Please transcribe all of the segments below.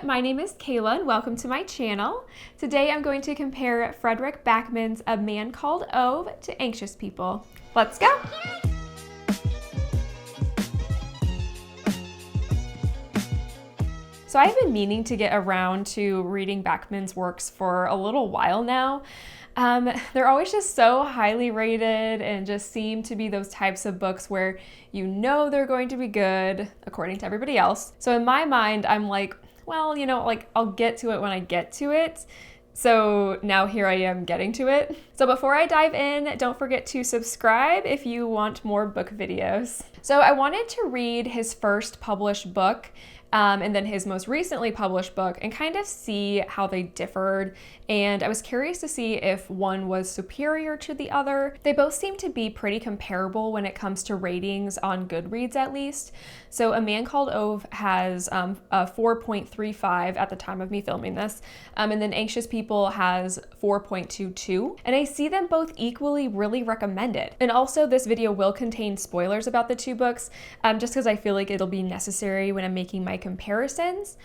my name is Kayla and welcome to my channel. Today I'm going to compare Fredrik Backman's A Man Called Ove to Anxious People. Let's go! So I've been meaning to get around to reading Backman's works for a little while now. They're always just so highly rated and just seem to be those types of books where you know they're going to be good according to everybody else. So in my mind, I'm like, well, I'll get to it when I get to it. So now here I am getting to it. So before I dive in, don't forget to subscribe if you want more book videos. So I wanted to read his first published book and then his most recently published book and kind of see how they differed. And I was curious to see if one was superior to the other. They both seem to be pretty comparable when it comes to ratings on Goodreads at least. So A Man Called Ove has a 4.35 at the time of me filming this. And then Anxious People has 4.22. And I see them both equally really recommended. And also this video will contain spoilers about the two books, just because I feel like it'll be necessary when I'm making my comparisons.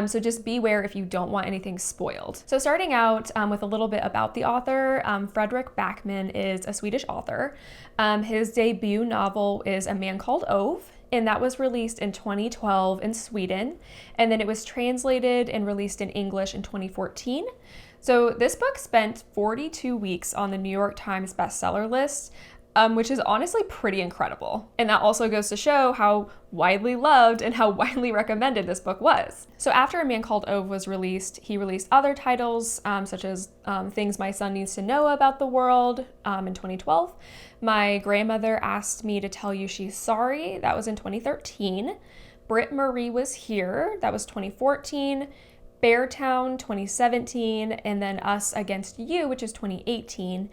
So just beware if you don't want anything spoiled. So starting out with a little bit about the author, Fredrik Backman is a Swedish author. His debut novel is A Man Called Ove, and that was released in 2012 in Sweden, and then it was translated and released in English in 2014. So this book spent 42 weeks on the New York Times bestseller list, which is honestly pretty incredible. And that also goes to show how widely loved and how widely recommended this book was. So after A Man Called Ove was released, he released other titles such as Things My Son Needs to Know About the World in 2012. My Grandmother Asked Me to Tell You She's Sorry, that was in 2013. Britt Marie Was Here, that was 2014. Beartown, 2017, and then Us Against You, which is 2018.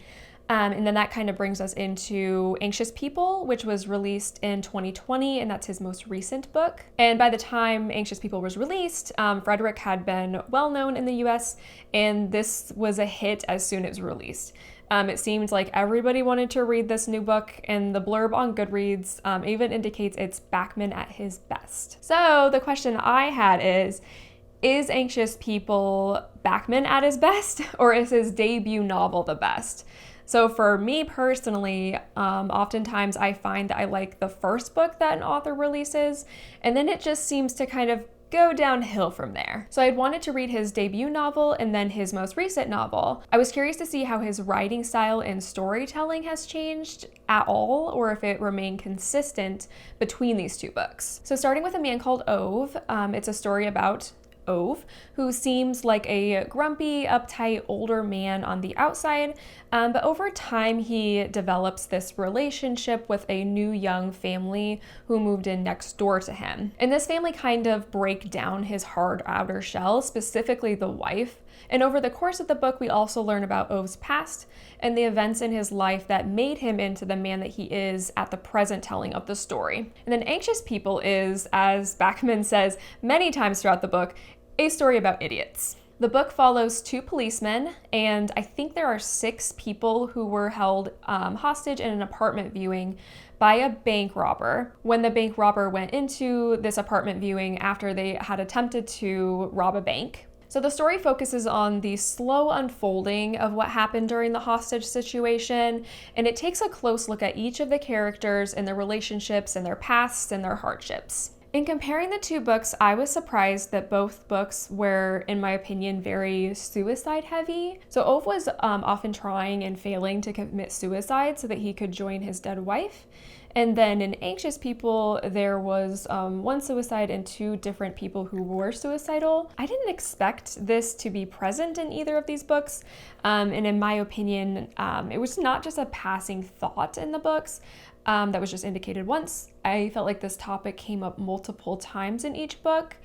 And then that kind of brings us into Anxious People, which was released in 2020, and that's his most recent book. And by the time Anxious People was released, Fredrik had been well known in the US, and this was a hit as soon as it was released. It seemed like everybody wanted to read this new book, and the blurb on Goodreads even indicates it's Backman at his best. So the question I had is Anxious People Backman at his best, or is his debut novel the best? So for me personally, oftentimes I find that I like the first book that an author releases, and then it just seems to kind of go downhill from there. So I'd wanted to read his debut novel and then his most recent novel. I was curious to see how his writing style and storytelling has changed at all, or if it remained consistent between these two books. So starting with A Man Called Ove, it's a story about Ove, who seems like a grumpy, uptight, older man on the outside, but over time he develops this relationship with a new young family who moved in next door to him. And this family kind of break down his hard outer shell, specifically the wife. And over the course of the book, we also learn about Ove's past and the events in his life that made him into the man that he is at the present telling of the story. And then Anxious People is, as Backman says many times throughout the book, a story about idiots. The book follows two policemen, and I think there are 6 people who were held hostage in an apartment viewing by a bank robber when the bank robber went into this apartment viewing after they had attempted to rob a bank. So the story focuses on the slow unfolding of what happened during the hostage situation, and it takes a close look at each of the characters and their relationships and their pasts and their hardships. In comparing the two books, I was surprised that both books were, in my opinion, very suicide heavy. So Ove was often trying and failing to commit suicide so that he could join his dead wife. And then in Anxious People, there was one suicide and 2 different people who were suicidal. I didn't expect this to be present in either of these books. And in my opinion, it was not just a passing thought in the books that was just indicated once. I felt like this topic came up multiple times in each book.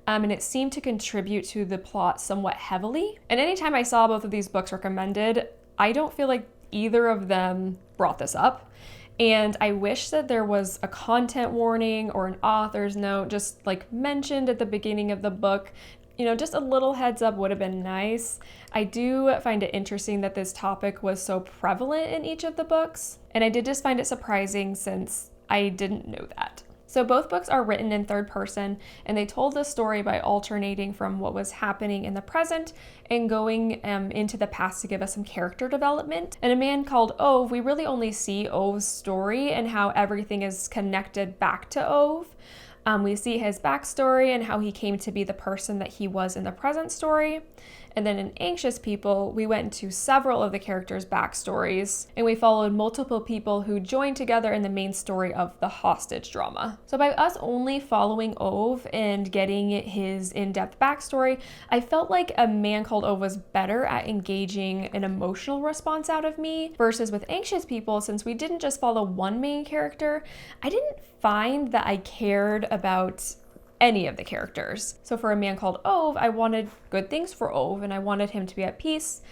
And it seemed to contribute to the plot somewhat heavily. And anytime I saw both of these books recommended, I don't feel like either of them brought this up. And I wish that there was a content warning or an author's note just like mentioned at the beginning of the book. Just a little heads up would have been nice. I do find it interesting that this topic was so prevalent in each of the books. And I did just find it surprising since I didn't know that. So both books are written in third person, and they told the story by alternating from what was happening in the present and going into the past to give us some character development. In A Man Called Ove, we really only see Ove's story and how everything is connected back to Ove. We see his backstory and how he came to be the person that he was in the present story. And then in Anxious People, we went into several of the characters' backstories, and we followed multiple people who joined together in the main story of the hostage drama. So by us only following Ove and getting his in-depth backstory, I felt like A Man Called Ove was better at engaging an emotional response out of me, versus with Anxious People, since we didn't just follow one main character, I didn't find that I cared about any of the characters. So for A Man Called Ove, I wanted good things for Ove, and I wanted him to be at peace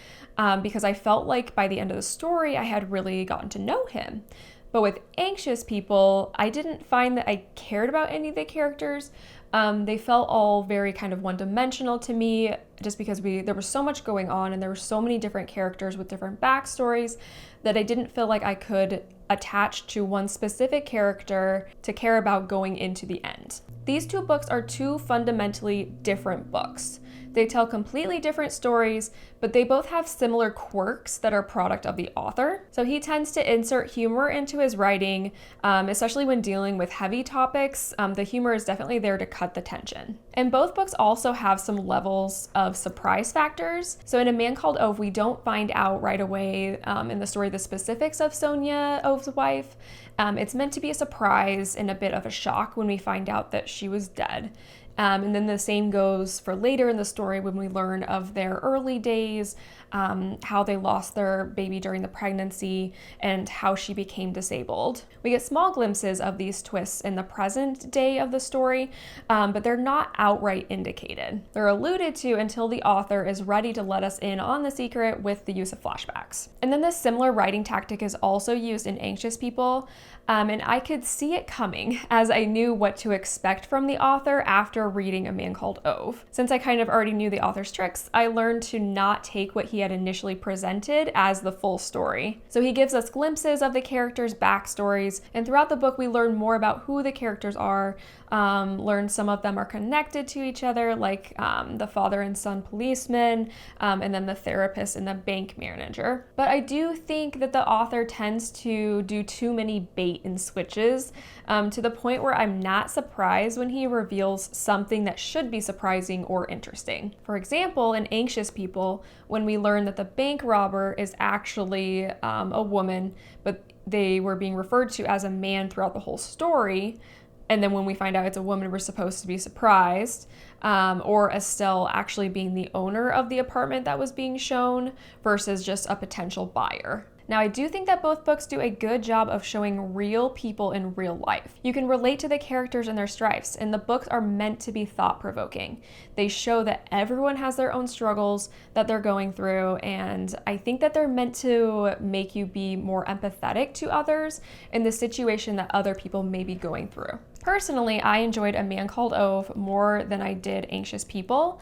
because I felt like by the end of the story, I had really gotten to know him. But with Anxious People, I didn't find that I cared about any of the characters. They felt all very kind of one-dimensional to me, just because there was so much going on and there were so many different characters with different backstories that I didn't feel like I could attach to one specific character to care about going into the end. These two books are two fundamentally different books. They tell completely different stories, but they both have similar quirks that are product of the author. So he tends to insert humor into his writing, especially when dealing with heavy topics. The humor is definitely there to cut the tension. And both books also have some levels of surprise factors. So in A Man Called Ove, we don't find out right away in the story the specifics of Sonia, Ove's wife. It's meant to be a surprise and a bit of a shock when we find out that she was dead. And then the same goes for later in the story when we learn of their early days, how they lost their baby during the pregnancy, and how she became disabled. We get small glimpses of these twists in the present day of the story, but they're not outright indicated. They're alluded to until the author is ready to let us in on the secret with the use of flashbacks. And then this similar writing tactic is also used in Anxious People, and I could see it coming as I knew what to expect from the author after reading A Man Called Ove. Since I kind of already knew the author's tricks, I learned to not take what he had initially presented as the full story. So he gives us glimpses of the characters' backstories, and throughout the book we learn more about who the characters are, learn some of them are connected to each other, like the father and son policeman, and then the therapist and the bank manager. But I do think that the author tends to do too many bait and switches, to the point where I'm not surprised when he reveals something that should be surprising or interesting. For example, in Anxious People, when we learn that the bank robber is actually a woman, but they were being referred to as a man throughout the whole story, and then when we find out it's a woman, we're supposed to be surprised, or Estelle actually being the owner of the apartment that was being shown versus just a potential buyer. Now, I do think that both books do a good job of showing real people in real life. You can relate to the characters and their strifes, and the books are meant to be thought-provoking. They show that everyone has their own struggles that they're going through, and I think that they're meant to make you be more empathetic to others in the situation that other people may be going through. Personally, I enjoyed A Man Called Ove more than I did Anxious People.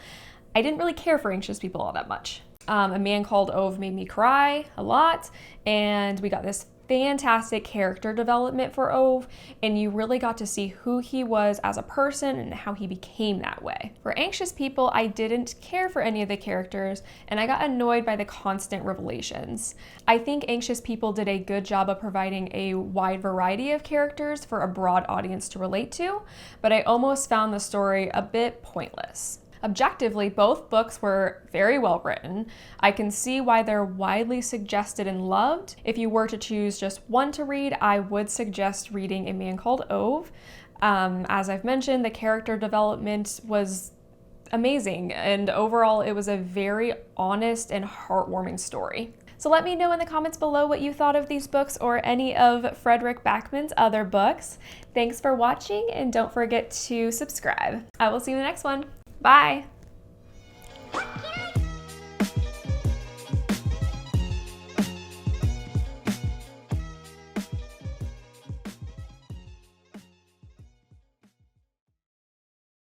I didn't really care for Anxious People all that much. A Man Called Ove made me cry a lot, and we got this fantastic character development for Ove, and you really got to see who he was as a person and how he became that way. For Anxious People, I didn't care for any of the characters, and I got annoyed by the constant revelations. I think Anxious People did a good job of providing a wide variety of characters for a broad audience to relate to, but I almost found the story a bit pointless. Objectively, both books were very well written. I can see why they're widely suggested and loved. If you were to choose just one to read, I would suggest reading A Man Called Ove. As I've mentioned, the character development was amazing, and overall it was a very honest and heartwarming story. So let me know in the comments below what you thought of these books or any of Fredrik Backman's other books. Thanks for watching, and don't forget to subscribe. I will see you in the next one. Bye!